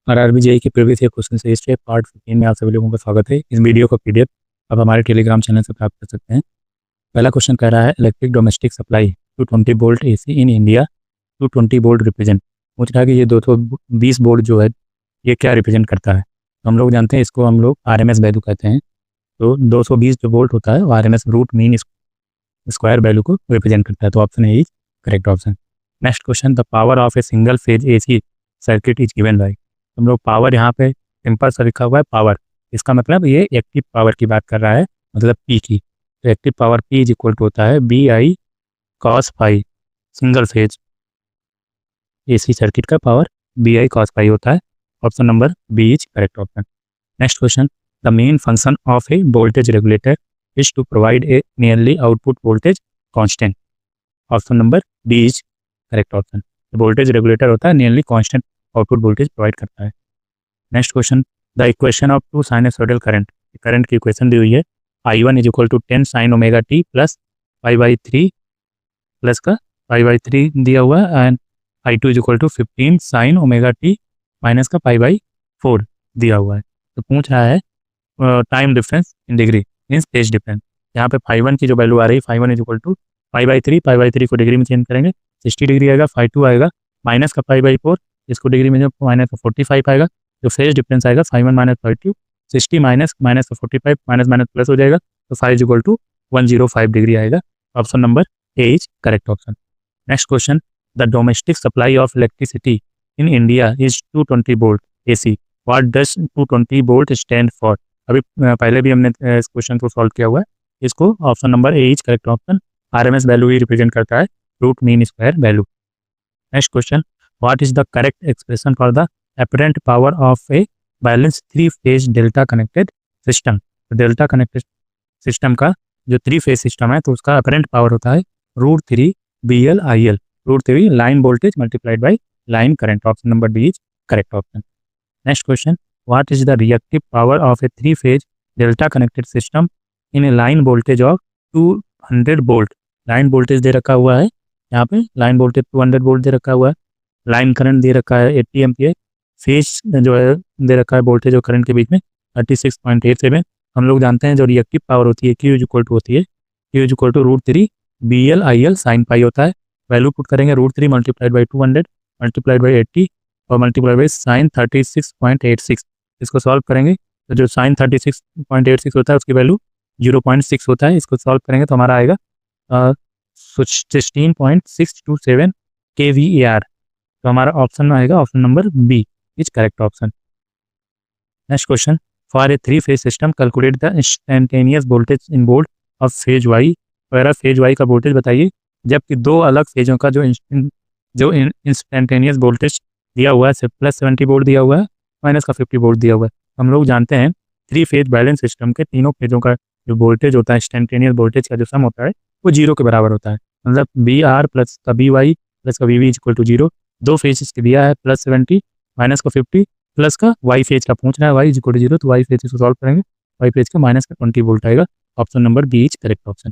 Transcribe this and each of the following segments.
RRB JEE के previous year question series के part 15 में आप सभी लोगों का स्वागत है। इस वीडियो का पीडीएफ आप हमारे टेलीग्राम चैनल से प्राप्त कर सकते हैं। पहला क्वेश्चन कह रहा है electric domestic supply 220 volt AC in India 220 volt represent. पूछ रहा है कि ये 220 वोल्ट जो है ये क्या रिप्रेजेंट करता है। तो हम लोग जानते हैं इसको हम लोग आरएमएस वैल्यू कहते हैं। तो 220 जो वोल्ट होता है वो RMS root mean square value को रिप्रेजेंट करता है। तो option A is correct option. Next question, the power of a single phase AC circuit is given by. हम लोग पावर यहाँ पे सिंपल सा लिखा हुआ है पावर, इसका मतलब ये एक्टिव पावर की बात कर रहा है, मतलब पी की। तो active power P is equal to होता है V I cos phi. Single phase AC circuit का power V I cos phi होता है। Option number B is correct option. Next question, the main function of a voltage regulator is to provide a nearly output voltage constant. Option number D is correct option. Voltage regulator होता है nearly constant output voltage provide करता है। Next question, the equation of two sinusoidal current. Current की equation दी हुई है I1 is equal to 10 sine omega T plus पाई/3 plus का पाई/3 दिया हुआ है, and I2 is equal to 15 sine omega T minus का पाई/4 दिया हुआ है। तो पूछ रहा है time difference in degree means phase difference. यहाँ पे φ1 की जो वैल्यू आ रही है φ1 इज इक्वल टू पाई/3 को डिग्री में चेंज करेंगे 60 डिग्री आएगा, φ2 आएगा माइनस का पाई/4, इसको डिग्री में जो माइनस का 45 आएगा। जो फेज डिफरेंस आएगा φ1 माइनस φ2 60 माइनस माइनस का 45 माइनस माइनस प्लस हो जाएगा, तो φ इज इक्वल टू 105 डिग्री आएगा। Option number A is correct option. Next question, the domestic supply of electricity in India is 220 volt AC, what does 220 volt stand for. अभी पहले भी हमने इस क्वेश्चन को सॉल्व किया हुआ है। इसको option number A is correct option. RMS value ही रिप्रेजेंट करता है root mean square value. Next question, what is the correct expression for the apparent power of a balanced 3-phase delta connected system। तो delta connected system का जो 3-phase system है तो उसका apparent power होता है √3 BL/IL। √3 line voltage multiplied by line current. Option number D is correct option. Next question, what is the reactive power of a 3-phase delta connected system in a line voltage of 200 volt. Line voltage दे रखा हुआ है, यहाँ पे line voltage 200 volt दे रखा हुआ है, line current दे रखा है 80 एम्पियर, फेज जो है दे रखा है वोल्टेज और करंट के बीच में 36.87। हम लोग जानते हैं जो रिएक्टिव पावर होती है Q इज इक्वल टू होती है Q is equal to √3 BL/IL sine pi होता है। वैल्यू पुट करेंगे √3 मल्टीप्लाइड बाई 200 मल्टीप्लाइड बाई 80 और मल्टीप्लाइड बाई साइन 36.86। इसको सॉल्व करेंगे तो जो साइन 36.86 होता है उसकी वैल्यू 0.6 होता है। इसको सॉल्व करेंगे तो हमारा आएगा 16.627 kVAR। तो हमारा ऑप्शन में आएगा option number B is correct option. Next question, for a 3-phase system calculate the instantaneous voltage in volt of phase Y. वगैरह फेज वाई का वोल्टेज बताइए जबकि दो अलग फेजों का जो इंस्टेंटेनियस वोल्टेज दिया हुआ है +70 वोल्ट दिया हुआ है माइनस का 50 वोल्ट दिया हुआ है। हम लोग जानते हैं 3-phase बैलेंस सिस्टम के तीनों फेजों का जो वोल्टेज होता है इंस्टेंटेनियस वोल्टेज का जो सम होता है वो 0 के बराबर होता है। मतलब BR प्लस का BY प्लस का VV इज इक्वल टू 0। दो फेज के दिया है +70 माइनस का 50 प्लस का वाई फेज का पूछ रहा है, वाई इज इक्वल टू 0, तो वाई फेज को सॉल्व करेंगे वाई फेज का माइनस का 20 वोल्ट आएगा। Option number B is correct option.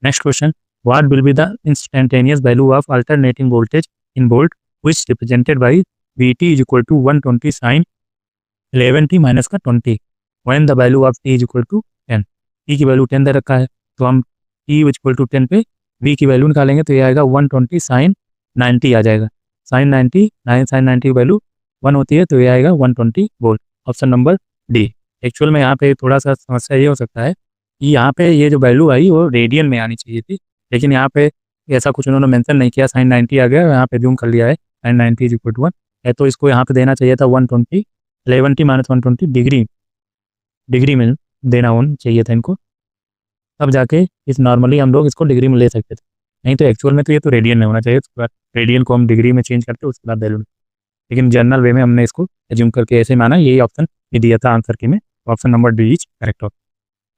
Next question, what will be the instantaneous value of alternating voltage in volt which represented by VT is equal to 120 sine 11t minus का 20 when the value of t is equal to 10। t की value 10 दे रखा है तो हम t is equal to 10 पे v की value निकालेंगे तो ये आएगा 120 साइन 90 आ जाएगा। साइन 90 साइन 90 की वैल्यू 1 होती है तो ये आएगा 120 volt. Option number D. Actual में यहाँ पे थोड़ा सा समस्या ये हो सकता है कि यहाँ पे ये जो वैल्यू आई वो रेडियन में आनी चाहिए थी, लेकिन यहाँ पे ऐसा कुछ उन्होंने मेंशन नहीं किया। साइन 90 आ गया, यहाँ पे जूम कर लिया है साइन 90 इज इक्वल टू 1 है, तो इसको यहाँ पे देना चाहिए था 120 11t माइनस 120 डिग्री में देना होना चाहिए था इनको, तब जाके इस नॉर्मली हम लोग इसको डिग्री में ले सकते थे। नहीं तो एक्चुअल में तो ये तो रेडियन में होना चाहिए, उसके बाद रेडियन को हम डिग्री में चेंज करके उसके बाद वैल्यू, लेकिन जनरल वे में हमने इसको एज्यूम करके ऐसे माना, यही ऑप्शन दिया था आंसर की में। Option number D is correct option.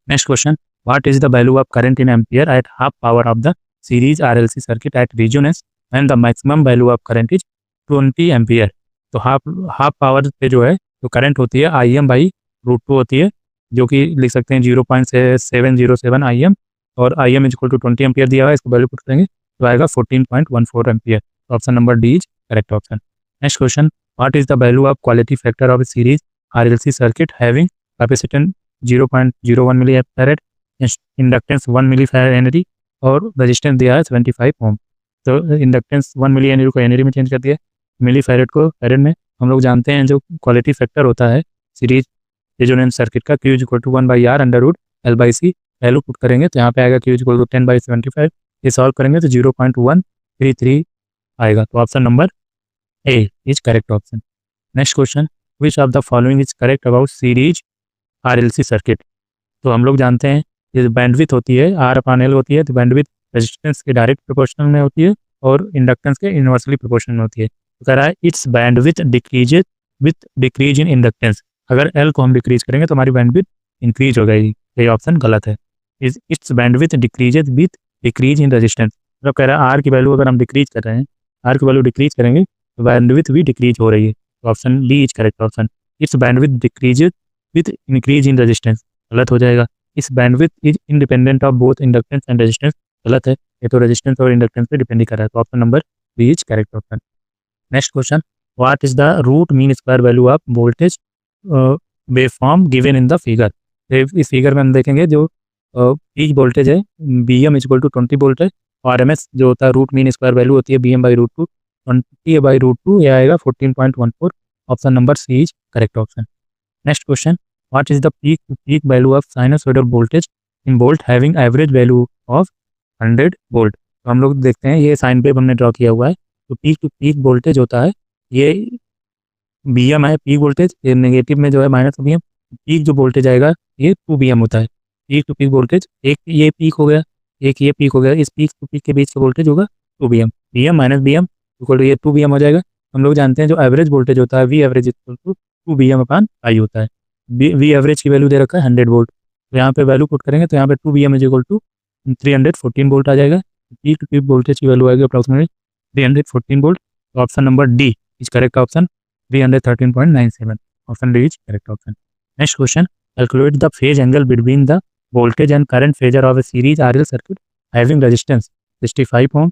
Next question, what is the value of current in ampere at half power of the series RLC circuit at resonance and the maximum value of current is 20 ampere. तो half power पे जो है तो current होती है IM/√2 होती है, जो कि लिख सकते हैं 0.707 IM, और IM is equal to 20 ampere दिया हुआ है। इसको वैल्यू पुट करेंगे तो आएगा 14.14 ampere. Option number D is correct option. Next question, what is the value of quality factor of series RLC circuit having capacitance 0.01 milli farad, inductance 1 milli farad और resistance दिया है 75 ओम। तो inductance 1 milli henry को henry में change कर दिया, मिली farad को farad में। हम लोग जानते हैं जो क्वालिटी फैक्टर होता है सीरीज रेजोनेंस सर्किट का, Q = 1/R √L/C। Value put करेंगे तो यहाँ पे आएगा Q = 10/75। ये सॉल्व करेंगे तो 0.133 आएगा। तो option number A is correct option. Next question, which of the following is correct about series RLC circuit. तो हम लोग जानते हैं ये बैंडविथ होती है R/L होती है, तो बैंडविथ रेजिस्टेंस के डायरेक्ट प्रोपोर्शनल में होती है और इंडक्टेंस के इनवर्सली प्रोपोर्शनल में होती है। तो कह रहा है it's bandwidth decreases with decrease in inductance. अगर L को हम डिक्रीज करेंगे तो हमारी बैंडविथ इंक्रीज हो जाएगी। ये ऑप्शन गलत है। It's bandwidth decreases with decrease in resistance. मतलब कह रहा है R की वैल्यू अगर हम डिक्रीज कर रहे हैं, R की वैल्यू डिक्रीज करेंगे तो बैंडविथ भी डिक्रीज हो रही है। तो option D is correct option. It's bandwidth decreases with increase in resistance गलत हो जाएगा। इस bandwidth is independent of both inductance and resistance गलत है। ये तो रेजिस्टेंस और इंडक्टेंस पे डिपेंड कर रहा है। तो option number B is correct option. Next question, what is the root mean square value of voltage waveform given in the figure. इस फिगर में हम देखेंगे जो पीक वोल्टेज है BM = 20 वोल्ट है, और RMS जो होता है रूट मीन स्क्वायर वैल्यू होती है BM/√2, 20/√2 ये आएगा 14.14। Option number C is correct option. Next question, what is the peak to peak value of sinusoidal voltage in volt having average value of 100 volt. तो हम लोग देखते हैं ये साइन वेव हमने ड्रॉ किया हुआ है। तो पीक टू पीक वोल्टेज होता है ये BM है पीक वोल्टेज, ये नेगेटिव में जो है -BM। पीक जो वोल्टेज आएगा ये 2BM होता है। पीक टू पीक वोल्टेज, एक ये पीक हो गया, एक ये पीक हो गया, इस पीक टू पीक के बीच का वोल्टेज होगा 2BM। BM - BM equal to ये 2BM हो जाएगा। हम लोग जानते हैं जो एवरेज वोल्टेज होता है V average equal to 2BM/I होता है। V एवरेज की वैल्यू दे रखा है 100 वोल्ट, तो यहाँ पे वैल्यू पुट करेंगे तो यहाँ पे 2BM = 314 वोल्ट आ जाएगा। पीक टू पीक वोल्टेज की वैल्यू आएगी अप्रॉक्सीमेटली 314 वोल्ट। तो option number D is correct option, 313.97। Option D is correct option. Next question, calculate the phase angle between the voltage and current phasor of a series RL circuit having resistance 65 ohm,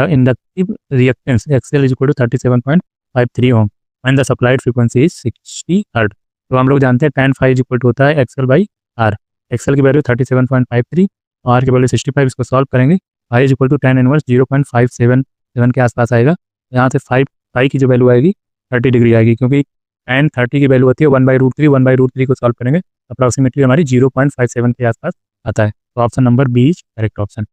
inductive reactance XL = 37.53 ohm and the supplied frequency is 60 Hz। तो हम लोग जानते हैं tan phi = होता है XL/R। XL की value 37.53, R की value 65। इसको सॉल्व करेंगे I = tan इनवर्स 0.577 के आसपास आएगा। यहाँ से phi की जो वैल्यू आएगी 30 डिग्री आएगी, क्योंकि tan 30 की वैल्यू होती है 1/√3। 1/√3 को सॉल्व करेंगे अप्रॉक्सीमेटली हमारी 0.57 के आसपास आता है। तो option number B is correct option.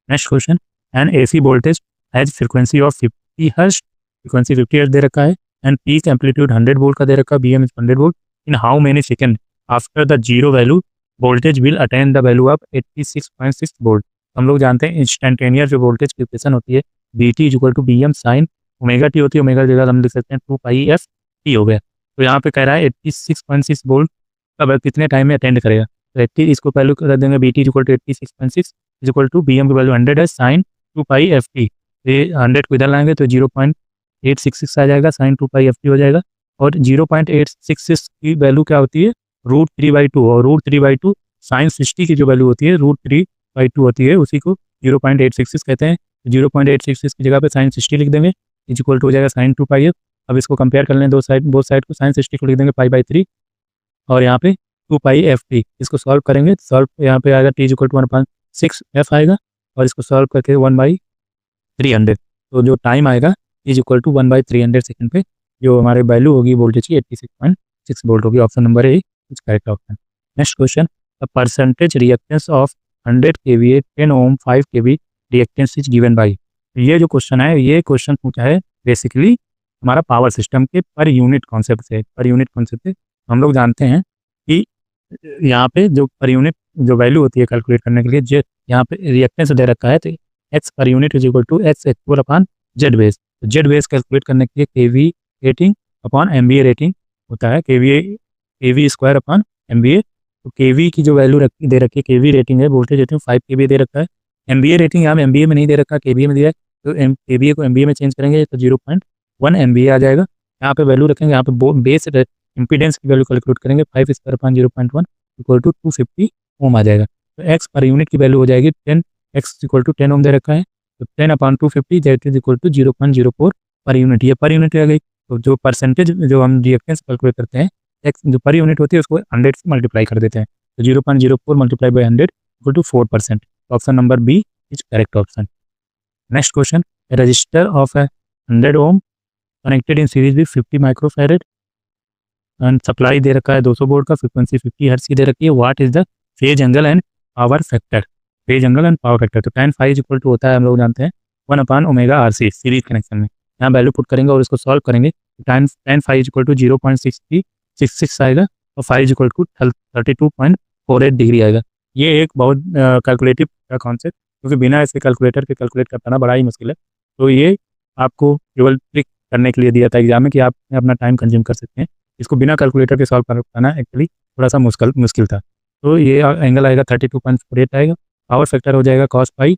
Next question, an AC voltage has frequency of 50 hertz, frequency 50 hertz दे रखा है, एंड पीक एम्पलीट्यूड 100 वोल्ट का दे रखा है, BM = 100 volt. In how many second after the zero value voltage will attain the value of 86.6 volt. हम लोग जानते हैं इंस्टेंटेनियस जो वोल्टेज की इक्वेशन होती है VT = BM sin ωt होती है। ओमेगा की जगह हम लिख सकते हैं 2πf हो गया। तो यहाँ पे कह रहा है 86.6 वोल्ट अब कितने टाइम में अटेंड करेगा। तो 80 इसको वैल्यू कर देंगे BT = 86.6 = BM की वैल्यू 100 है sin 2πft। ये 100 को इधर लाएंगे तो 0.866 आ जाएगा, sin 2πft हो जाएगा। और 0.866 की वैल्यू क्या होती है √3/2, और √3/2 sin 60 की जो वैल्यू होती है √3/2 होती है, उसी को 0.866 कहते हैं। 0.866 की जगह पे sin 60 लिख देंगे, इक्वल टू हो जाएगा sin 2πf। अब इसको कंपेयर कर लें बोथ साइड को, sin 60 को लिख देंगे π/3 और यहाँ पे 2πft। इसको सॉल्व करेंगे, सॉल्व यहाँ पे आएगा T = 1/6f आएगा, और इसको सॉल्व करके 1/300। तो जो टाइम आएगा T = 1/300 सेकंड पे जो हमारे वैल्यू होगी वोल्टेज की 86.6 वोल्ट होगी। Option number A is correct option. Next question, the percentage reactance of 100 kVA 10 ohm 5 kV reactance is given by. ये जो क्वेश्चन है, ये क्वेश्चन पूछा है बेसिकली हमारा पावर सिस्टम के पर यूनिट कॉन्सेप्ट से। पर यूनिट कॉन्सेप्ट से हम लोग जानते हैं कि यहाँ पे जो पर यूनिट जो वैल्यू होती है कैलकुलेट करने के लिए, जो यहाँ पे रिएक्टेंस दे रखा है तो x per unit = x actual/Z base. तो Z बेस कैलकुलेट करने के लिए KV rating upon MVA rating होता है, KV²/MVA। तो KV की जो वैल्यू दे रखी है, KV रेटिंग है, वोल्टेज रेटिंग 5 kVA दे रखा है। MVA रेटिंग यहाँ MVA में नहीं दे रखा, KVA में दिया है। तो KVA को MVA में चेंज करेंगे तो 0.1 MVA आ जाएगा। यहाँ पे वैल्यू रखेंगे, यहाँ पे बेस इम्पीडेंस की वैल्यू कैलकुलेट करेंगे 5²/0.1 = 250 ओम आ जाएगा। तो x पर यूनिट की वैल्यू हो जाएगी 10, x = 10 ओम दे रखा है, तो 10/250 दैट इज = 0.04 पर यूनिट। ये पर यूनिट आ गई। तो जो परसेंटेज जो हम रिएक्टेंस कैलकुलेट करते हैं, एक्स जो पर यूनिट होती है उसको 100 से मल्टीप्लाई कर देते हैं, तो 0.04 multiply by 100 equal to 4%। Option number B is correct option. Next question, resistor of 100 ohm connected in series with 50 microfarad and supply दे रखा है 200 वोल्ट का, फ्रीक्वेंसी 50 हर्ट्ज की दे रखी है। What is the phase angle and power factor? Phase angle and power factor, तो tan five equal to होता है, हम लोग जानते हैं 1/ω/RC सीरीज कनेक्शन में। यहाँ वैल्यू पुट करेंगे और इसको सॉल्व करेंगे, tan फाइव इक्वल टू 0.6366 आएगा और फाइव इक्वल टू 32.48 डिग्री आएगा। ये एक बहुत कैलकुलेटिव का कॉन्सेप्ट, क्योंकि बिना इसके कैलकुलेटर के कैलकुलेट कर पाना बड़ा ही मुश्किल है। तो ये आपको केवल ट्रिक करने के लिए दिया था एग्जाम में कि आप अपना टाइम कंज्यूम कर सकते हैं। इसको बिना कैलकुलेटर के सॉल्व कर पाना एक्चुअली थोड़ा सा मुश्किल था। तो ये एंगल आएगा 32.48 आएगा। पावर फैक्टर हो जाएगा cos five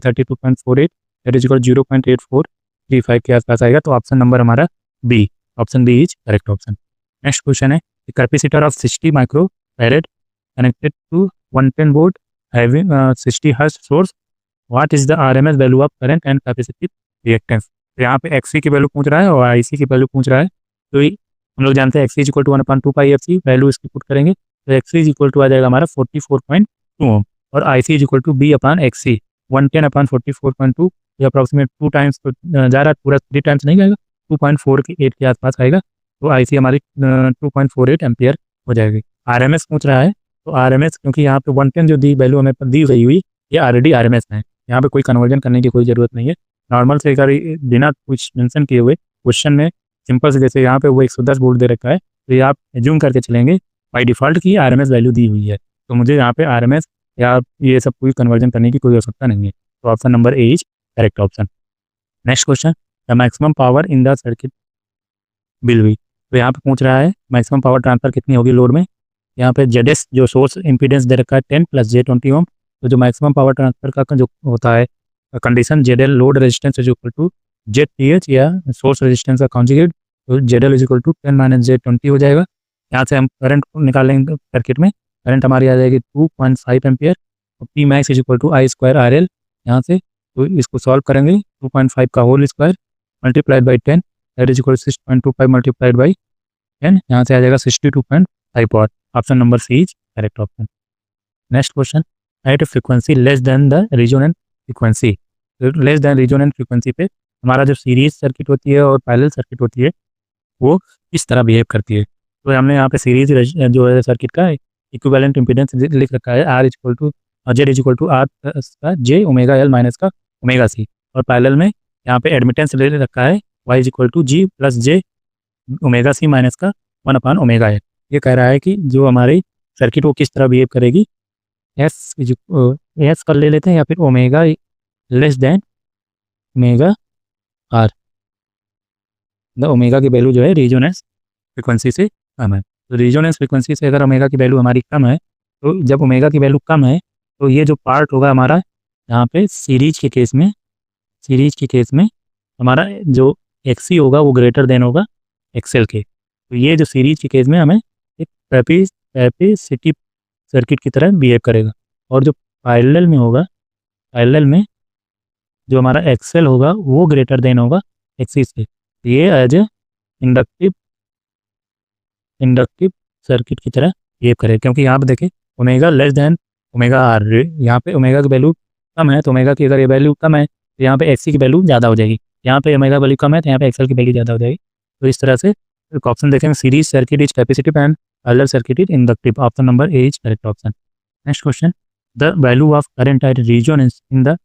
32.48 that is equal 0.8435 के आसपास आएगा। तो ऑप्शन नंबर हमारा B, option B is correct option. Next question है, capacitor of 60 micro farad connected to 110 volt having 60 hertz source, what is the RMS value of current and capacitive reactance? तो यहाँ पे XC की value पूछ रहा है और IC की वैल्यू पूछ रहा है। तो हम लोग जानते हैं XC equal to 1/2πfc, value इसकी पुट करेंगे तो XC इक्वल टू आ जाएगा हमारा 44.2 ओम और IC इक्वल टू B/XC 110/44.2, ये अप्रॉक्सीमेट 2 टाइम्स जा रहा है, पूरा 3 टाइम्स नहीं जाएगा, 2.48 के आसपास आएगा। तो IC हमारी 2.48 एम्पियर हो जाएगी। RMS पूछ रहा है, तो RMS क्योंकि यहाँ पे 110 जो दी वैल्यू हमें दी गई हुई ये ऑलरेडी RMS है, यहाँ पे कोई कन्वर्जन करने की कोई ज़रूरत नहीं है। नॉर्मल से अगर बिना कुछ मेंशन किए हुए क्वेश्चन में सिंपल से, जैसे यहाँ पे वो 110 वोल्ट दे रखा है, तो ये आप एज्यूम करके चलेंगे बाई डिफ़ॉल्ट की RMS वैल्यू दी हुई है, तो मुझे यहाँ पे RMS या ये सब कोई कन्वर्जन करने की कोई आवश्यकता नहीं है। तो option number A is correct option. Next question, the maximum power in the circuit will be, तो यहाँ पे पूछ रहा है मैक्सिमम पावर ट्रांसफर कितनी होगी लोड में। यहाँ पे ZS जो सोर्स इम्पीडेंस दे रखा है 10 + J20 ओम, तो जो मैक्सिमम पावर ट्रांसफर का जो होता है condition ZL load resistance is equal to ZTH या सोर्स रेजिस्टेंस का कॉन्जुगेट, तो ZL is equal to 10 - J20 हो जाएगा। यहाँ से हम करंट निकालेंगे, सर्किट में करंट हमारी आ जाएगी 2.5 एम्पियर और P max is equal to I square RL। यहाँ से तो इसको सॉल्व करेंगे, 2.5 का whole square multiplied by 10 that is equal 6.25 multiplied by 10, यहाँ से आ जाएगा 62.5 watt. Option number C is correct option. Next question, at frequency less than the resonant frequency, less than resonant frequency पे हमारा जो सीरीज सर्किट होती है और पैरेलल सर्किट होती है वो किस तरह बिहेव करती है। तो हमने यहाँ पे सीरीज जो है सर्किट का इक्विवेलेंट इम्पीडेंस लिख रखा है R equal to Z is equal to R का J ओमेगा L माइनस का ओमेगा C, और पैरेलल में यहाँ पे एडमिटेंस ले रखा है Y is equal to G + J omega C minus का 1/ω L। ये कह रहा है कि जो हमारी सर्किट वो किस तरह बिहेव करेगी, S कर ले लेते हैं या फिर omega less than omega R, the omega की वैल्यू जो है रेजोनेंस फ्रीक्वेंसी से कम है। तो रेजोनेंस फ्रीक्वेंसी से अगर ओमेगा की वैल्यू हमारी कम है, तो जब ओमेगा की वैल्यू कम है तो ये जो पार्ट होगा हमारा यहाँ पे सीरीज के केस में हमारा जो XC होगा वो ग्रेटर देन होगा XL के। तो ये जो सीरीज के केस में हमें एक कैपेसिटिव सर्किट की तरह बिहेव करेगा, और जो पैरेलल में होगा, पैरेलल में जो हमारा XL होगा वो ग्रेटर देन होगा XC से। ये एज ए इंडक्टिव सर्किट की तरह बिहेव करेगा, क्योंकि यहाँ पे देखिए omega less than omega R, यहाँ पे ओमेगा की वैल्यू कम है, तो ओमेगा की अगर ये वैल्यू कम है तो यहाँ पे XC की वैल्यू ज़्यादा हो जाएगी, यहाँ पे ओमेगा वैल्यू कम है तो यहाँ पे XL की वैल्यू ज़्यादा हो जाएगी। तो इस तरह से ऑप्शन देखेंगे, series circuit is capacitive and parallel circuit is inductive. Option number A is correct option. Next question, the value of current at resonance in the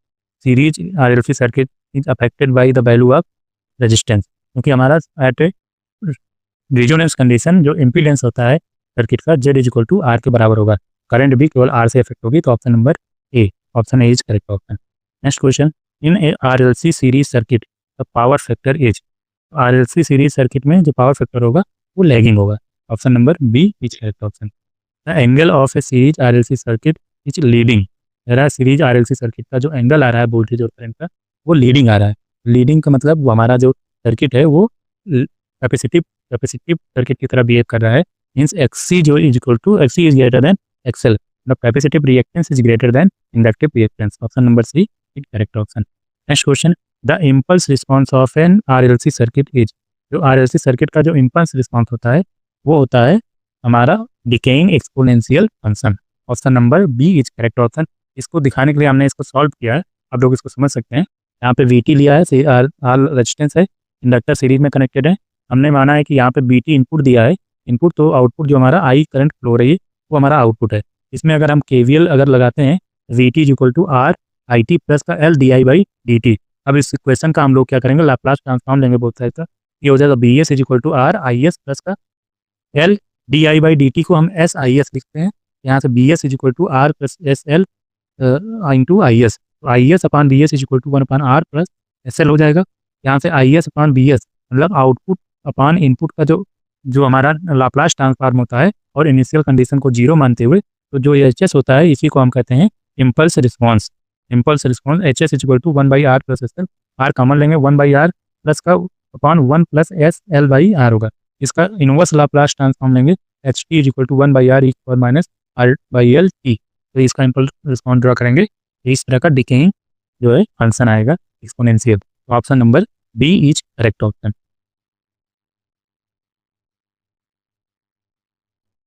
series RLC circuit is affected by the value of resistance, क्योंकि हमारा at resonance condition जो impedance होता है circuit का Z is equal to R के बराबर होगा, current भी केवल R से इफेक्ट होगी। तो option number A, option A is correct option. Next question, in a RLC series circuit the power factor is, RLC series circuit में जो पावर फैक्टर होगा वो लैगिंग होगा। Option number B is correct option. The angle of a series RLC circuit is leading, series RLC circuit का जो angle आ रहा है voltage और करंट का वो लीडिंग आ रहा है। लीडिंग का मतलब वो हमारा जो सर्किट है वो कैपेसिटिव सर्किट की तरह बिहेव कर रहा है, मींस XC जो is equal to XC is greater than XL, the capacitive reactance is greater than inductive reactance. Option number C is correct option. Next question, the impulse response of an RLC circuit is, जो RLC circuit का जो impulse response होता है वो होता है हमारा decaying exponential function. Option number B is correct option. इसको दिखाने के लिए हमने इसको सॉल्व किया है, आप लोग इसको समझ सकते हैं। यहाँ पे VT लिया है, आर रेजिस्टेंस है, इंडक्टर सीरीज में कनेक्टेड है। हमने माना है कि यहाँ पे BT इनपुट दिया है, इनपुट तो आउटपुट जो हमारा I करंट फ्लो हो रही है वो हमारा आउटपुट है। इसमें अगर हम KVL अगर लगाते हैं VT is equal to R IT plus का L DI/dt। अब इस इक्वेशन का हम लोग क्या करेंगे, लाप्लास ट्रांसफॉर्म लेंगे बोथ साइड का। ये हो जाएगा BS is equal to R IS plus का L DI/dt को हम SIS लिखते हैं। यहाँ से BS is equal to R plus SL into IS। तो IS upon BS is equal to 1 upon R plus SL हो जाएगा। यहाँ से IS अपॉन BS मतलब आउटपुट अपॉन इनपुट का जो हमारा लाप्लास ट्रांसफॉर्म होता है और इनिशियल कंडीशन को 0 मानते हुए, तो जो HS होता है इसी को हम कहते हैं impulse response. Impulse response HS is equal to 1/R plus SL। R common लेंगे, 1/R प्लस का अपॉन 1 प्लस SL/R होगा। इसका इनवर्स लाप्लास ट्रांसफॉर्म लेंगे, HT is equal to 1/R e power minus R/LT। तो इसका इम्पल्स रिस्पॉन्स ड्रा करेंगे, इस तरह का डिकेइंग जो है फंक्शन आएगा एक्सपोनेंशियल। तो option number B is correct option.